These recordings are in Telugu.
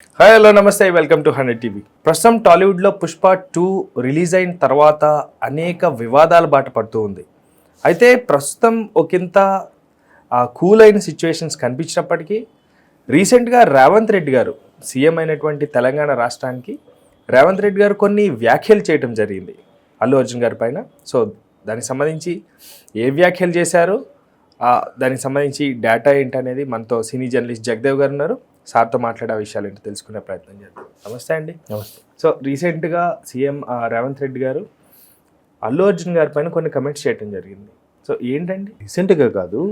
హాయ్ హలో నమస్తే వెల్కమ్ టు 100 టీవీ. ప్రస్తుతం టాలీవుడ్లో పుష్ప 2 రిలీజ్ అయిన తర్వాత అనేక వివాదాల బాట పడుతూ ఉంది. అయితే ప్రస్తుతం ఒకంత కూల్ అయిన సిచ్యువేషన్స్ కనిపించినప్పటికీ రీసెంట్గా రేవంత్ రెడ్డి గారు సీఎం అయినటువంటి తెలంగాణ రాష్ట్రానికి రేవంత్ రెడ్డి గారు కొన్ని వ్యాఖ్యలు చేయడం జరిగింది అల్లు అర్జున్ గారి పైన. సో దానికి సంబంధించి ఏ వ్యాఖ్యలు చేశారు, దానికి సంబంధించి డేటా ఏంటనేది మనతో సినీ జర్నలిస్ట్ జగదేవ్ గారు ఉన్నారు. సార్తో మాట్లాడే విషయాలు ఏంటో తెలుసుకునే ప్రయత్నం చేద్దాం. నమస్తే అండి. నమస్తే. సో రీసెంట్గా సీఎం రేవంత్ రెడ్డి గారు అల్లు అర్జున్ గారి పైన కొన్ని కమెంట్స్ చేయడం జరిగింది. సో ఏంటండి? రీసెంట్గా కాదు,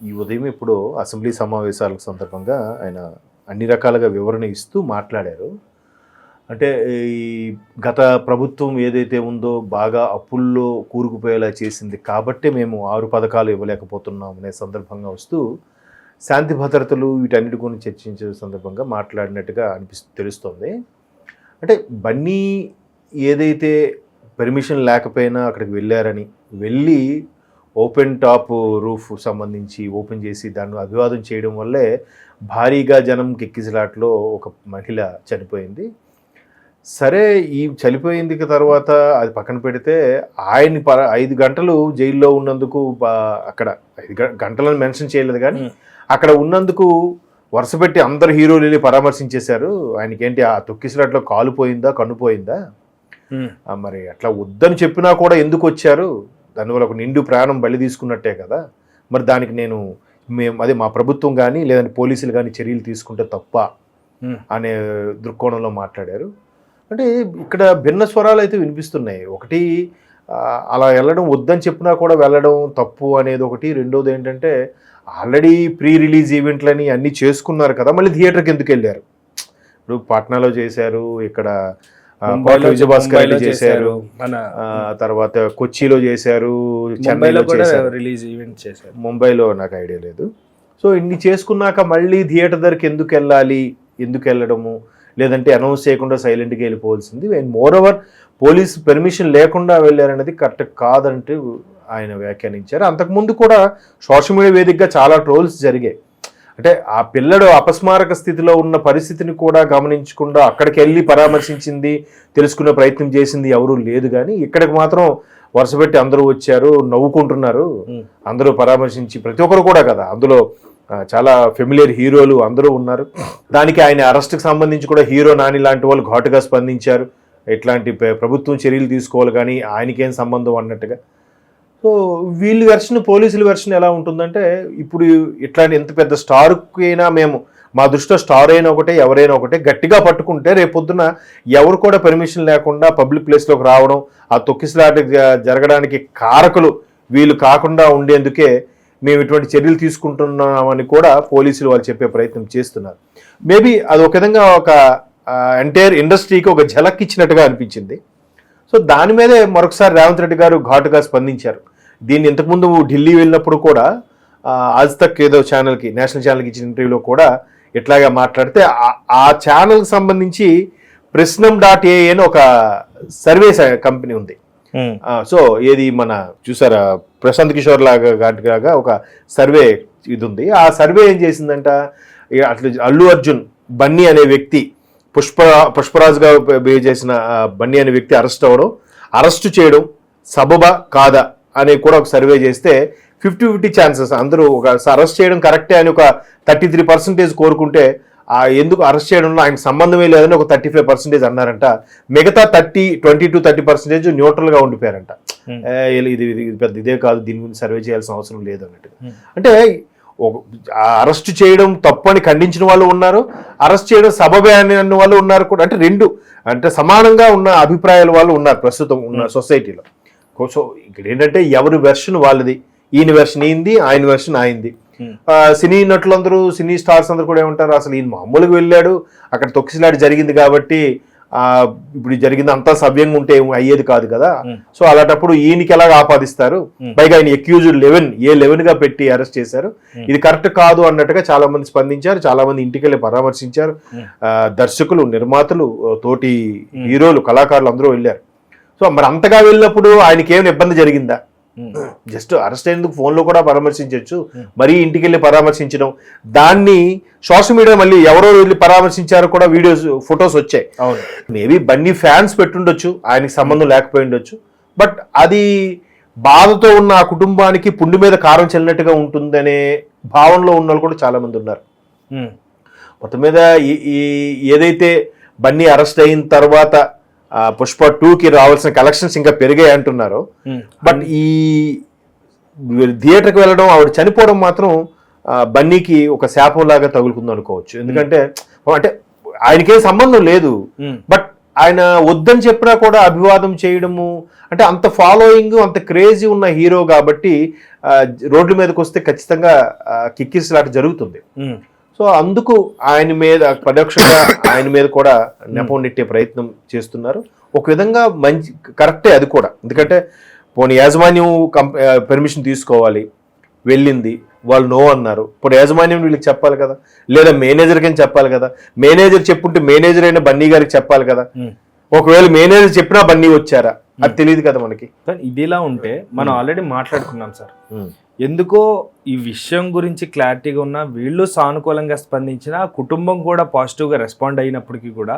ఈ ఉదయం ఇప్పుడు అసెంబ్లీ సమావేశాల సందర్భంగా ఆయన అన్ని రకాలుగా వివరణ ఇస్తూ మాట్లాడారు. అంటే ఈ గత ప్రభుత్వం ఏదైతే ఉందో బాగా అప్పుల్లో కూరుకుపోయేలా చేసింది కాబట్టి మేము 6 పథకాలు ఇవ్వలేకపోతున్నాం అనే సందర్భంగా వస్తూ శాంతి భద్రతలు వీటన్నిటి గురించి చర్చించే సందర్భంగా మాట్లాడినట్టుగా తెలుస్తుంది. అంటే బన్నీ ఏదైతే పర్మిషన్ లేకపోయినా అక్కడికి వెళ్ళి ఓపెన్ టాప్ రూఫ్ సంబంధించి ఓపెన్ చేసి దాన్ని అభివాదం చేయడం వల్లే భారీగా జనం కిక్కిసలాట్లో ఒక మహిళ చనిపోయింది. సరే, ఈ చనిపోయింది తర్వాత అది పక్కన పెడితే ఆయన 5 గంటలు జైల్లో ఉన్నందుకు అక్కడ 5 గంటలను మెన్షన్ చేయలేదు, కానీ అక్కడ ఉన్నందుకు వరుసపెట్టి అందరు హీరోలు వెళ్ళి పరామర్శించేశారు. ఆయనకేంటి ఆ తొక్కిసలాట్లో కాలు పోయిందా, కన్ను పోయిందా? మరి అట్లా వద్దని చెప్పినా కూడా ఎందుకు వచ్చారు? దానివల్ల ఒక నిండు ప్రాణం బలి తీసుకున్నట్టే కదా. మరి దానికి అదే మా ప్రభుత్వం కానీ లేదంటే పోలీసులు కానీ చర్యలు తీసుకుంటే తప్ప అనే దృక్కోణంలో మాట్లాడారు. అంటే ఇక్కడ భిన్న స్వరాలు అయితే వినిపిస్తున్నాయి. ఒకటి, అలా వెళ్ళడం వద్దని చెప్పినా కూడా వెళ్ళడం తప్పు అనేది ఒకటి. రెండోది ఏంటంటే ఆల్రెడీ ప్రీ రిలీజ్ ఈవెంట్లని అన్నీ చేసుకున్నారు కదా, మళ్ళీ థియేటర్కి ఎందుకు వెళ్ళారు? ఇప్పుడు పాట్నాలో చేశారు, ఇక్కడ విజయభాస్కర్ చేశారు, తర్వాత కొచ్చిలో చేశారు, చెన్నైలో రిలీజ్ ఈవెంట్ చేశారు, ముంబైలో నాకు ఐడియా లేదు. సో ఇన్ని చేసుకున్నాక మళ్ళీ థియేటర్ దగ్గరికి ఎందుకు వెళ్ళాలి, ఎందుకు వెళ్ళడము, లేదంటే అనౌన్స్ చేయకుండా సైలెంట్గా వెళ్ళిపోవాల్సింది. And moreover police permission లేకుండా వెళ్ళారనేది కరెక్ట్ కాదంటూ ఆయన వ్యాఖ్యానించారు. అంతకుముందు కూడా సోషల్ మీడియా వేదికగా చాలా ట్రోల్స్ జరిగాయి. అంటే ఆ పిల్లడు అపస్మారక స్థితిలో ఉన్న పరిస్థితిని కూడా గమనించకుండా అక్కడికి వెళ్ళి పరామర్శించింది, తెలుసుకునే ప్రయత్నం చేసింది ఎవరూ లేదు. కానీ ఇక్కడికి మాత్రం వరుసపెట్టి అందరూ వచ్చారు, నవ్వుకుంటున్నారు, అందరూ పరామర్శించి ప్రతి ఒక్కరు కూడా కదా, అందులో చాలా ఫెమిలియర్ హీరోలు అందరూ ఉన్నారు. దానికి ఆయన అరెస్ట్కి సంబంధించి కూడా హీరో నాని లాంటి వాళ్ళు ఘాటుగా స్పందించారు. ఇట్లాంటి ప్రభుత్వం చర్యలు తీసుకోవాలి కానీ ఆయనకేం సంబంధం అన్నట్టుగా. సో వీళ్ళ వెర్షన్, పోలీసుల వెర్షన్ ఎలా ఉంటుందంటే, ఇప్పుడు ఇట్లాంటి ఎంత పెద్ద స్టార్కైనా మేము మా దృష్టిలో స్టార్ అయినా ఒకటే, ఎవరైనా ఒకటే, గట్టిగా పట్టుకుంటే రేపొద్దున ఎవరు కూడా పర్మిషన్ లేకుండా పబ్లిక్ ప్లేస్లోకి రావడం, ఆ తొక్కిసలాట జరగడానికి కారకులు వీళ్ళు కాకుండా ఉండేందుకే మేము ఇటువంటి చర్యలు తీసుకుంటున్నామని కూడా పోలీసులు వాళ్ళు చెప్పే ప్రయత్నం చేస్తున్నారు. మేబీ అది ఒక విధంగా ఒక ఎంటైర్ ఇండస్ట్రీకి ఒక ఝలక్ ఇచ్చినట్టుగా అనిపించింది. సో దాని మీదే మరొకసారి రేవంత్ రెడ్డి గారు ఘాటుగా స్పందించారు. దీన్ని ఇంతకుముందు ఢిల్లీ వెళ్ళినప్పుడు కూడా ఆజ్ తక్ ఏదో ఛానల్కి, నేషనల్ ఛానల్కి ఇచ్చిన ఇంటర్వ్యూలో కూడా ఇట్లాగా మాట్లాడితే ఆ ఛానల్కి సంబంధించి Prisnum.ai అని ఒక సర్వే కంపెనీ ఉంది. సో ఏది మన చూసారా, ప్రశాంత్ కిషోర్ లాగా ఒక సర్వే ఇది ఉంది. ఆ సర్వే ఏం చేసిందంట, అట్లా అల్లు అర్జున్ బన్నీ అనే వ్యక్తి పుష్పరాజుగా బిహేవ్ చేసిన బన్నీ అనే వ్యక్తి అరెస్ట్ చేయడం సబబా కాదా అని కూడా ఒక సర్వే చేస్తే 50-50 ఛాన్సెస్. అందరూ ఒక అరెస్ట్ చేయడం కరెక్టే అని ఒక 33% కోరుకుంటే, ఎందుకు అరెస్ట్ చేయడంలో ఆయనకు సంబంధమే లేదని ఒక 35% అన్నారంట. మిగతా 20-30% న్యూట్రల్గా ఉండిపోయారంట. ఇది పెద్ద ఇదే కాదు, దీని గురించి సర్వే చేయాల్సిన అవసరం లేదు అన్నట్టుగా. అంటే అరెస్ట్ చేయడం తప్పు అని ఖండించిన వాళ్ళు ఉన్నారు, అరెస్ట్ చేయడం సబబే అని అన్న వాళ్ళు ఉన్నారు కూడా. అంటే రెండు అంటే సమానంగా ఉన్న అభిప్రాయాల వాళ్ళు ఉన్నారు ప్రస్తుతం ఉన్న సొసైటీలో. సో ఇక్కడ ఏంటంటే ఎవరి వెర్షన్ వాళ్ళది, ఈయన వెర్షన్ ఈయంది, ఆయన వెర్షన్ ఆయనది. సినీ నటులందరూ, సినీ స్టార్స్ అందరూ కూడా ఏమంటారు, అసలు ఈయన మామూలుగా వెళ్ళాడు, అక్కడ తొక్కిసలాట జరిగింది కాబట్టి ఇప్పుడు జరిగింది అంతా సవ్యంగా ఉంటే అయ్యేది కాదు కదా. సో అలాంటప్పుడు ఈయనకి ఎలా ఆపాదిస్తారు, పైగా ఆయన అక్యూజ్డ్ 11 గా పెట్టి అరెస్ట్ చేశారు, ఇది కరెక్ట్ కాదు అన్నట్టుగా చాలా మంది స్పందించారు. చాలా మంది ఇంటికి వెళ్ళి పరామర్శించారు. దర్శకులు, నిర్మాతలు, తోటి హీరోలు, కళాకారులు అందరూ వెళ్ళారు. సో మరి అంతగా వెళ్ళినప్పుడు ఆయనకి ఏమైనా ఇబ్బంది జరిగిందా? జస్ట్ అరెస్ట్ అయినందుకు ఫోన్లో కూడా పరామర్శించవచ్చు, మరీ ఇంటికి వెళ్ళి పరామర్శించడం, దాన్ని సోషల్ మీడియా మళ్ళీ ఎవరో వెళ్ళి పరామర్శించారో కూడా వీడియోస్ ఫొటోస్ వచ్చాయి. మేబీ బన్నీ ఫ్యాన్స్ పెట్టుండొచ్చు, ఆయనకి సంబంధం లేకపోయి ఉండొచ్చు, బట్ అది బాధతో ఉన్న ఆ కుటుంబానికి పుండు మీద కారం చెల్లినట్టుగా ఉంటుందనే భావనలో ఉన్న వాళ్ళు కూడా చాలా మంది ఉన్నారు. మొత్తం మీద ఏదైతే బన్నీ అరెస్ట్ అయిన తర్వాత పుష్ప 2కి రావాల్సిన కలెక్షన్స్ ఇంకా పెరిగాయి అంటున్నారు, బట్ ఈ థియేటర్కి వెళ్ళడం, ఆవిడ చనిపోవడం మాత్రం బన్నీకి ఒక శాపం లాగా తగులుకుంది అనుకోవచ్చు. ఎందుకంటే అంటే ఆయనకేం సంబంధం లేదు, బట్ ఆయన వద్దని చెప్పినా కూడా అభివాదం చేయడము, అంటే అంత ఫాలోయింగ్, అంత క్రేజీ ఉన్న హీరో కాబట్టి రోడ్ల మీదకి వస్తే ఖచ్చితంగా కిక్కిరిసలాట జరుగుతుంది. సో అందుకు ఆయన మీద పరోక్షంగా ఆయన మీద కూడా నెపం నెట్టే ప్రయత్నం చేస్తున్నారు. ఒక విధంగా మంచి కరెక్టే అది కూడా, ఎందుకంటే పోనీ యాజమాన్యం పర్మిషన్ తీసుకోవాలి, వెళ్ళింది, వాళ్ళు నో అన్నారు, ఇప్పుడు యాజమాన్యం వీళ్ళకి చెప్పాలి కదా, లేదా మేనేజర్కి చెప్పాలి కదా, మేనేజర్ చెప్పుంటే మేనేజర్ అయినా బన్నీ గారికి చెప్పాలి కదా, ఒకవేళ మేనేజర్ చెప్పినా బన్నీ వచ్చారా అది తెలియదు కదా మనకి. ఇదిలా ఉంటే మనం ఆల్రెడీ మాట్లాడుకున్నాం సార్, ఎందుకో ఈ విషయం గురించి క్లారిటీగా ఉన్న వీళ్ళు సానుకూలంగా స్పందించిన కుటుంబం కూడా పాజిటివ్గా రెస్పాండ్ అయినప్పటికీ కూడా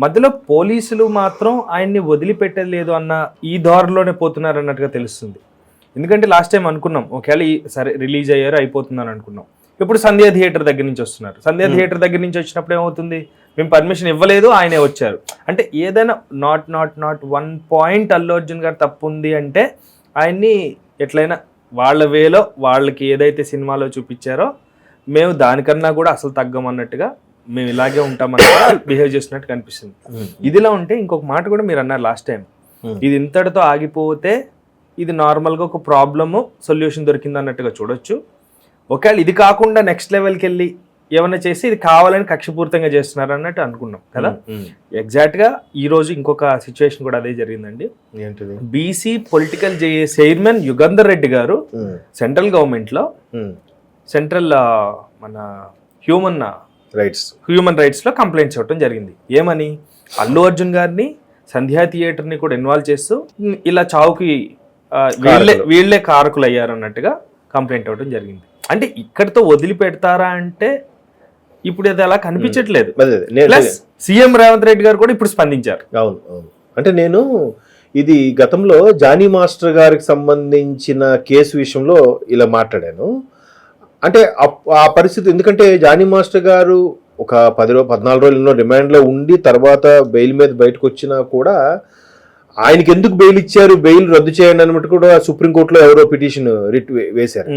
మధ్యలో పోలీసులు మాత్రం ఆయన్ని వదిలిపెట్టలేదు అన్న ఈ దారిలోనే పోతున్నారు అన్నట్టుగా తెలుస్తుంది. ఎందుకంటే లాస్ట్ టైం అనుకున్నాం ఒకవేళ సరే రిలీజ్ అయ్యారు అయిపోతుందని అనుకున్నాం, ఇప్పుడు సంధ్యా థియేటర్ దగ్గర నుంచి వస్తున్నారు. సంధ్యా థియేటర్ దగ్గర నుంచి వచ్చినప్పుడు ఏమవుతుంది, మేము పర్మిషన్ ఇవ్వలేదు, ఆయనే వచ్చారు అంటే ఏదైనా నాట్ 1 పాయింట్ అల్లు అర్జున్ గారు తప్పు ఉంది అంటే ఆయన్ని ఎట్లయినా వాళ్ళ వేలో వాళ్ళకి ఏదైతే సినిమాలో చూపించారో మేము దానికన్నా కూడా అసలు తగ్గమన్నట్టుగా మేము ఇలాగే ఉంటామన్నట్టుగా బిహేవ్ చేసినట్టు కనిపిస్తుంది. ఇదిలా ఉంటే ఇంకొక మాట కూడా మీరు అన్నారు లాస్ట్ టైం, ఇది ఇంతటితో ఆగిపోతే ఇది నార్మల్గా ఒక ప్రాబ్లము సొల్యూషన్ దొరికింది అన్నట్టుగా చూడొచ్చు. ఒకవేళ ఇది కాకుండా నెక్స్ట్ లెవెల్కి వెళ్ళి ఏమైనా చేసి ఇది కావాలని కక్షపూరితంగా చేస్తున్నారు అన్నట్టు అనుకున్నాం కదా. ఎగ్జాక్ట్గా ఈ రోజు ఇంకొక సిచ్యువేషన్ కూడా అదే జరిగిందండి. ఏంటిది, BC political chairman Yugandhar Reddy గారు సెంట్రల్ గవర్నమెంట్లో సెంట్రల్ మన హ్యూమన్ రైట్స్లో కంప్లైంట్స్ ఇవ్వడం జరిగింది. ఏమని, అల్లు అర్జున్ గారిని సంధ్యా థియేటర్ని కూడా ఇన్వాల్వ్ చేస్తూ ఇలా చావుకి వీళ్ళే కారకులు అయ్యారు అన్నట్టుగా కంప్లైంట్ ఇవ్వడం జరిగింది. అంటే ఇక్కడితో వదిలిపెడతారా అంటే ఇప్పుడు అది అలా కనిపించట్లేదు. ప్లస్ సీఎం రేవంత్ రెడ్డి గారు కూడా ఇప్పుడు స్పందించారు. అవును అవును, అంటే నేను ఇది గతంలో జానీ మాస్టర్ గారికి సంబంధించిన కేసు విషయంలో ఇలా మాట్లాడాను. అంటే ఆ పరిస్థితి, ఎందుకంటే జానీ మాస్టర్ గారు ఒక 14 రోజులు రిమాండ్లో ఉండి తర్వాత బెయిల్ మీద బయటకు వచ్చినా కూడా ఆయనకి ఎందుకు బెయిల్ ఇచ్చారు, బెయిల్ రద్దు చేయండి అన్నట్టు కూడా సుప్రీంకోర్టులో ఎవరో పిటిషన్ రిట్ వేశారు.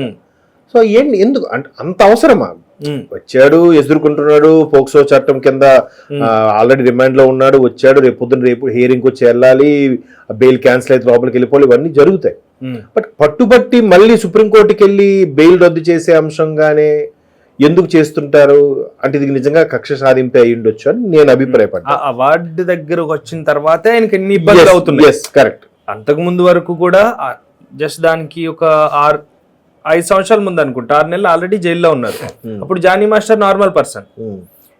సో ఏంటి, ఎందుకు అంత అవసరమా? వచ్చాడు, ఎదుర్కొంటున్నాడు, పోక్సో చట్టం కింద ఆల్రెడీ రిమాండ్ లో ఉన్నాడు, వచ్చాడు, రేపు హియరింగ్ వచ్చి వెళ్ళాలి, బెయిల్ క్యాన్సిల్ అయితే లోపలికి వెళ్ళిపోవాలి, ఇవన్నీ జరుగుతాయి. బట్ పట్టుబట్టి మళ్ళీ సుప్రీంకోర్టుకి వెళ్ళి బెయిల్ రద్దు చేసే అంశంగానే ఎందుకు చేస్తుంటారు అంటే ఇది నిజంగా కక్ష సాధింపే అయి ఉండొచ్చు అని నేను అభిప్రాయపడ్డా. అవార్డు దగ్గరకు వచ్చిన తర్వాత ఆయనకి ఎన్ని ఇబ్బందులు అవుతుంది. కరెక్ట్, అంతకు ముందు వరకు కూడా జస్ట్ దానికి ఒక 5 సంవత్సరాల ముందు అనుకుంటా 6 నెలలు ఆల్రెడీ జైల్లో ఉన్నారు. అప్పుడు జానీ మాస్టర్ నార్మల్ పర్సన్.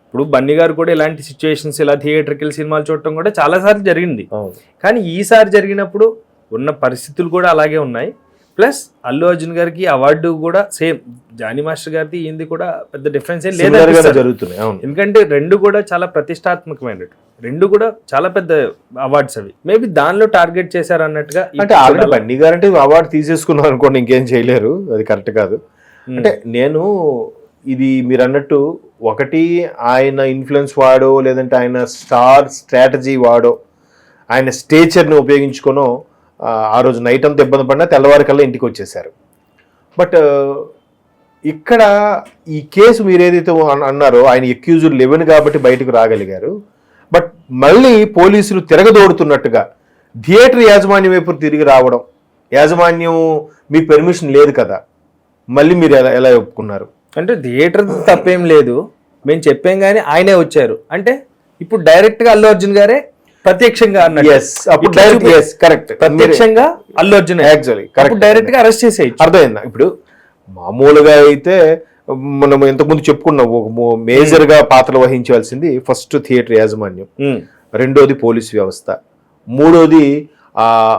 ఇప్పుడు బన్నీ గారు కూడా ఇలాంటి సిచ్యువేషన్స్ ఇలా థియేటర్కి వెళ్ళి సినిమాలు చూడటం కూడా చాలా సార్లు జరిగింది. కానీ ఈసారి జరిగినప్పుడు ఉన్న పరిస్థితులు కూడా అలాగే ఉన్నాయి. ప్లస్ అల్లు అర్జున్ గారికి అవార్డు కూడా సేమ్, జానీ మాస్టర్ గారిది ఏంది కూడా పెద్ద డిఫరెన్స్ ఏం లేదు జరుగుతుంది. ఎందుకంటే రెండు కూడా చాలా ప్రతిష్టాత్మకమైనవి, రెండు కూడా చాలా పెద్ద అవార్డ్స్ అవి. మేబీ దానిలో టార్గెట్ చేశారు అన్నట్టుగా. అంటే ఆల్రెడీ బన్నీ గారు అంటే అవార్డు తీసేసుకున్నారు అనుకోండి, ఇంకేం చేయలేరు, అది కరెక్ట్ కాదు. అంటే నేను ఇది మీరు అన్నట్టు ఒకటి ఆయన ఇన్ఫ్లుయెన్స్ వాడో లేదంటే ఆయన స్టార్ స్ట్రాటజీ వాడో ఆయన స్టేచర్ని ఉపయోగించుకొనో ఆ రోజు నైట్ అంతా ఇబ్బంది పడినా తెల్లవారికల్లా ఇంటికి వచ్చేసారు. బట్ ఇక్కడ ఈ కేసు మీరు ఏదైతే అన్నారో ఆయన ఎక్యూజ్డ్ 11 కాబట్టి బయటకు రాగలిగారు. బట్ మళ్ళీ పోలీసులు తిరగదోడుతున్నట్టుగా థియేటర్ యాజమాన్యం వైపు తిరిగి రావడం, యాజమాన్యం మీకు పర్మిషన్ లేదు కదా, మళ్ళీ మీరు ఎలా ఒప్పుకున్నారు? అంటే థియేటర్ తప్పేం లేదు, మేము చెప్పాం కానీ ఆయనే వచ్చారు అంటే ఇప్పుడు డైరెక్ట్గా అల్లు అర్జున్ గారే ప్రత్యక్షంగా ప్రత్యక్షంగా అల్లు అర్జున్ డైరెక్ట్ గా అరెస్ట్ చేసేయచ్చు. అర్థమైందా? ఇప్పుడు మామూలుగా అయితే మనం ఇంతకుముందు చెప్పుకున్నాం, ఒక మేజర్ గా పాత్ర వహించాల్సింది ఫస్ట్ థియేటర్ యాజమాన్యం, రెండోది పోలీస్ వ్యవస్థ, మూడోది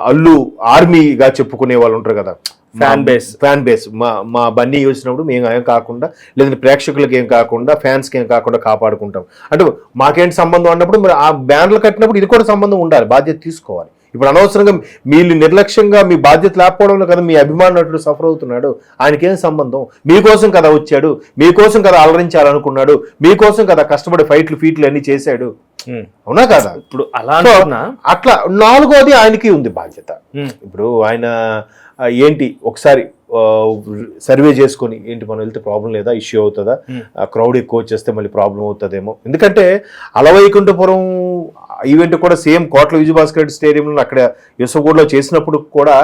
అల్లు ఆర్మీగా చెప్పుకునే వాళ్ళు ఉంటారు కదా, ఫ్యాన్ బేస్ మా బన్నీ వచ్చినప్పుడు మేము ఏం కాకుండా, లేదంటే ప్రేక్షకులకి ఏం కాకుండా, ఫ్యాన్స్కి ఏం కాకుండా కాపాడుకుంటాం అంటే మాకేంటి సంబంధం అన్నప్పుడు మరి ఆ బ్యానర్లు కట్టినప్పుడు ఇది కూడా సంబంధం ఉండాలి, బాధ్యత తీసుకోవాలి. ఇప్పుడు అనవసరంగా మీరు నిర్లక్ష్యంగా మీ బాధ్యత లేకపోవడంలో కదా మీ అభిమానుడు సఫర్ అవుతున్నాడు. ఆయనకేం సంబంధం? మీకోసం కదా వచ్చాడు, మీకోసం కదా అలరించాలనుకున్నాడు, మీకోసం కదా కష్టపడి ఫీట్లు అన్ని చేశాడు, అవునా కదా? ఇప్పుడు అలా అట్లా నాలుగోది ఆయనకి ఉంది బాధ్యత. ఇప్పుడు ఆయన ఏంటి ఒకసారి సర్వే చేసుకొని ఏంటి మనం వెళ్తే ప్రాబ్లం లేదా, ఇష్యూ అవుతుందా, క్రౌడ్ ఎక్కువ వచ్చేస్తే మళ్ళీ ప్రాబ్లం అవుతుందేమో. ఎందుకంటే అలవైకుంఠపురం ఈవెంట్ కూడా సేమ్ కోట్ల విజయభాస్కర్ రెడ్డి స్టేడియంలో అక్కడ యూసఫ్గూడలో చేసినప్పుడు కూడా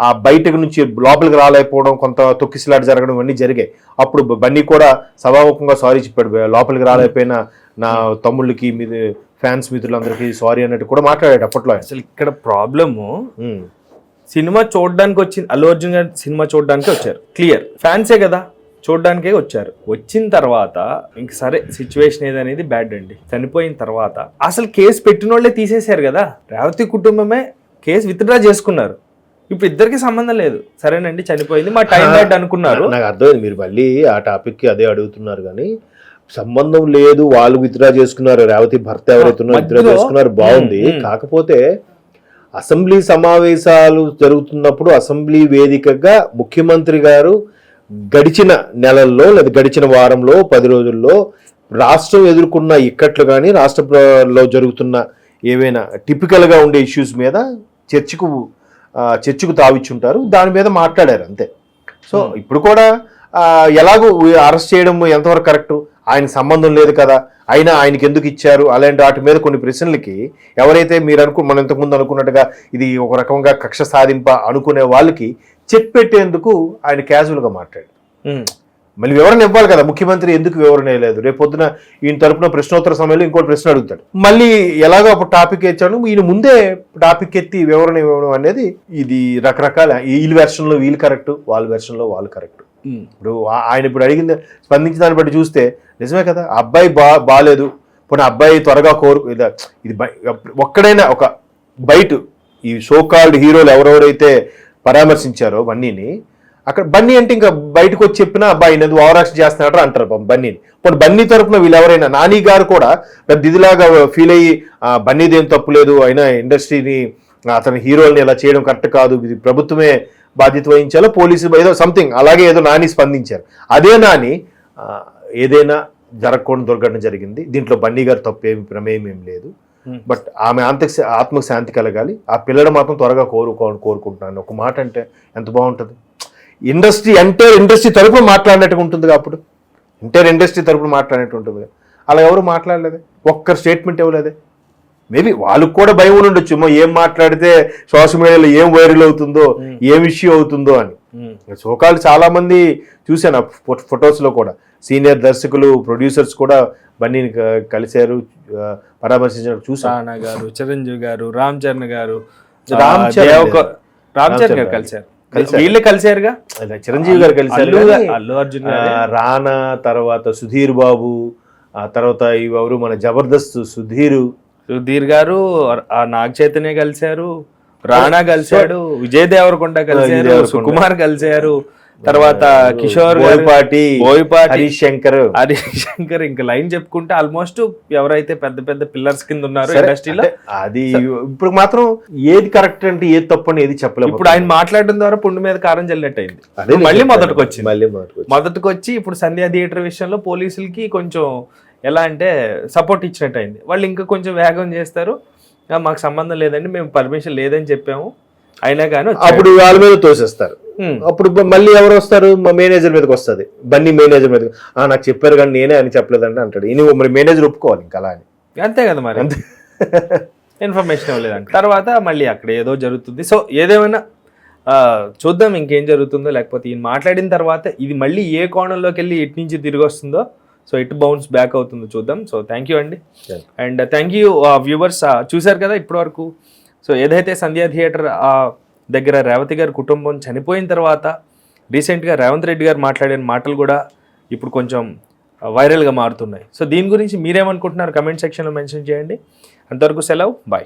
ఆ బయటకు నుంచి లోపలికి రాలేకపోవడం, కొంత తొక్కిసలాట జరగడం ఇవన్నీ జరిగాయి. అప్పుడు బన్నీ కూడా సభాముఖంగా సారీ చెప్పాడు, లోపలికి రాలేకపోయినా నా తమ్ముళ్ళకి మీద ఫ్యాన్స్ మిత్రులందరికీ సారీ అన్నట్టు కూడా మాట్లాడాడు అప్పట్లో. అసలు ఇక్కడ ప్రాబ్లము సినిమా చూడడానికి వచ్చింది, అల్లు అర్జున్ గారి సినిమా చూడడానికి వచ్చారు, క్లియర్ ఫ్యాన్సే కదా, చూడడానికే వచ్చారు. వచ్చిన తర్వాత ఇంక సరే సిచ్యువేషన్ ఏదనేది బ్యాడ్ అండి. చనిపోయిన తర్వాత అసలు కేసు పెట్టిన వాళ్ళే తీసేశారు కదా, రేవతి కుటుంబమే కేసు విత్డ్రా చేసుకున్నారు. ఇప్పుడు ఇద్దరికి సంబంధం లేదు, సరేనండి చనిపోయింది మా టైం బ్యాడ్ అనుకున్నారు. నాకు అర్థమైంది, మీరు మళ్ళీ ఆ టాపిక్ అదే అడుగుతున్నారు కానీ సంబంధం లేదు, వాళ్ళు విత్డ్రా చేసుకున్నారు, రేవతి భర్త ఎవరైతే ఉన్నారో విత్డ్రా చేసుకున్నారు, బాగుంది. కాకపోతే అసెంబ్లీ సమావేశాలు జరుగుతున్నప్పుడు అసెంబ్లీ వేదికగా ముఖ్యమంత్రి గారు గడిచిన నెలల్లో లేదా గడిచిన వారంలో 10 రోజుల్లో రాష్ట్రం ఎదుర్కొన్న ఇక్కట్లు కానీ రాష్ట్రంలో జరుగుతున్న ఏవైనా టిపికల్గా ఉండే ఇష్యూస్ మీద చర్చకు తావిచ్చుంటారు, దాని మీద మాట్లాడారు అంతే. సో ఇప్పుడు కూడా ఎలాగో అరెస్ట్ చేయడం ఎంతవరకు కరెక్టు, ఆయన సంబంధం లేదు కదా, అయినా ఆయనకి ఎందుకు ఇచ్చారు, అలాంటి వాటి మీద కొన్ని ప్రశ్నలకి ఎవరైతే మీరు మనం ఇంతకుముందు అనుకున్నట్టుగా ఇది ఒక రకంగా కక్ష సాధింప అనుకునే వాళ్ళకి చెక్ పెట్టేందుకు ఆయన క్యాజువల్గా మాట్లాడారు. మళ్ళీ వివరణ ఇవ్వాలి కదా, ముఖ్యమంత్రి ఎందుకు వివరణ ఇవ్వలేదు, రేపు పొద్దున ఈయన తరపున ప్రశ్నోత్తర సమయంలో ఇంకోటి ప్రశ్న అడుగుతాడు, మళ్ళీ ఎలాగో అప్పుడు టాపిక్ ఇచ్చాడు, ఈయన ముందే టాపిక్ ఎత్తి వివరణ ఇవ్వడం అనేది ఇది రకరకాల వీళ్ళ వెర్షన్లో వీళ్ళు కరెక్ట్, వాళ్ళ వెర్షన్లో వాళ్ళు కరెక్ట్. ఇప్పుడు ఆయన ఇప్పుడు అడిగింది స్పందించిన దాన్ని బట్టి చూస్తే నిజమే కదా, అబ్బాయి బాగాలేదు, పోనీ అబ్బాయి త్వరగా ఇది ఒక్కడైనా ఒక బయట ఈ షోకాల్డ్ హీరోలు ఎవరెవరైతే పరామర్శించారో బన్నీని, అక్కడ బన్నీ అంటే ఇంకా బయటకు వచ్చి చెప్పినా అబ్బాయి ఎందుకు ఓవరాక్షన్ చేస్తున్నాడు అంటారు బన్నీని. పోనీ బన్నీ తరపున వీళ్ళు ఎవరైనా, నాని గారు కూడా పెద్ద ఇదిలాగా ఫీల్ అయ్యి బన్నీది ఏం తప్పు లేదు, అయినా ఇండస్ట్రీని అతని హీరోల్ని ఇలా చేయడం కరెక్ట్ కాదు, ఇది ప్రభుత్వమే బాధ్యత వహించాలో, పోలీసు ఏదో సంథింగ్ అలాగే ఏదో నాని స్పందించారు. అదే నాని ఏదైనా జరగకూడని దుర్ఘటన జరిగింది, దీంట్లో బన్నీ గారు తప్పేమి ప్రమేయం ఏం లేదు, బట్ ఆమె ఆత్మకు శాంతి కలగాలి, ఆ పిల్లడు మాత్రం త్వరగా కోరుకుంటున్నాను ఒక మాట అంటే ఎంత బాగుంటుంది. ఇండస్ట్రీ తరపున మాట్లాడినట్టుగా ఉంటుంది, అప్పుడు ఇండస్ట్రీ తరపున మాట్లాడినట్టు ఉంటుంది. అలా ఎవరు మాట్లాడలేదే, ఒక్కరు స్టేట్మెంట్ ఇవ్వలేదే. మేబీ వాళ్ళకు కూడా భయం ఉండొచ్చు, ఏం మాట్లాడితే సోషల్ మీడియాలో ఏం వైరల్ అవుతుందో, ఏం ఇష్యూ అవుతుందో అని. సోకాళ్ళు చాలా మంది చూశాను ఫొటోస్ లో కూడా, సీనియర్ దర్శకులు ప్రొడ్యూసర్స్ కూడా బన్నీని కలిశారు, పరామర్శించారు చూసాను గారు, చిరంజీవి గారు, రామ్ చరణ్ గారు కలిశారు, వీళ్ళే కలిశారుగా, చిరంజీవి గారు కలిశారు, అల్లు అర్జున్ రానా, తర్వాత సుధీర్ బాబు, ఆ తర్వాత ఎవరు మన జబర్దస్త్ సుధీర్ గారు, నాగ చైతన్య కలిశారు, రాణా కలిశాడు, విజయ్ దేవరకొండ కలిశారు, సుకుమార్ కలిశారు, తర్వాత కిషోర్, బోయపాటి, హరీష్ శంకర్, ఇంకా లైన్ చెప్పుకుంటే ఆల్మోస్ట్ ఎవరైతే పెద్ద పెద్ద పిల్లర్స్ కింద ఉన్నారు ఇండస్ట్రీలో, అది ఇప్పుడు మాత్రం ఏది కరెక్ట్ అంటే ఏది తప్పు అని ఏది చెప్పలేదు. ఇప్పుడు ఆయన మాట్లాడడం ద్వారా పుండు మీద కారం చల్లినట్టు అయింది, మళ్ళీ మొదటికి వచ్చి ఇప్పుడు సంధ్యా థియేటర్ విషయంలో పోలీసులకి కొంచెం ఎలా అంటే సపోర్ట్ ఇచ్చినట్టు అయింది. వాళ్ళు ఇంకా కొంచెం వేగం చేస్తారు, మాకు సంబంధం లేదండి, మేము పర్మిషన్ లేదని చెప్పాము, అయినా కానీ అప్పుడు వాళ్ళ మీద తోసేస్తారు. అప్పుడు మళ్ళీ ఎవరు వస్తారు, మా మేనేజర్ మీదకి వస్తుంది, బన్నీ మేనేజర్ మీద, నాకు చెప్పారు కానీ నేనే అని చెప్పలేదండి అంటాడు. ఇది మరి మేనేజర్ ఒప్పుకోవాలి ఇంకా అలా అని, అంతే కదా మరి, అంతే ఇన్ఫర్మేషన్ ఇవ్వలేదంట. తర్వాత మళ్ళీ అక్కడ ఏదో జరుగుతుంది. సో ఏదేమైనా చూద్దాం ఇంకేం జరుగుతుందో, లేకపోతే ఈయన మాట్లాడిన తర్వాత ఇది మళ్ళీ ఏ కోణంలోకి వెళ్ళి ఎటు నుంచి తిరిగి వస్తుందో, సో ఇటు బౌన్స్ బ్యాక్ అవుతుందో చూద్దాం. సో థ్యాంక్ యూ అండి, అండ్ థ్యాంక్ యూ వ్యూవర్స్. చూశారు కదా ఇప్పటి వరకు. సో ఏదైతే సంధ్యా థియేటర్ దగ్గర రేవతి గారి కుటుంబం చనిపోయిన తర్వాత రీసెంట్గా రేవంత్ రెడ్డి గారు మాట్లాడిన మాటలు కూడా ఇప్పుడు కొంచెం వైరల్గా మారుతున్నాయి. సో దీని గురించి మీరేమనుకుంటున్నారు కమెంట్ సెక్షన్లో మెన్షన్ చేయండి. అంతవరకు సెలవు, బాయ్.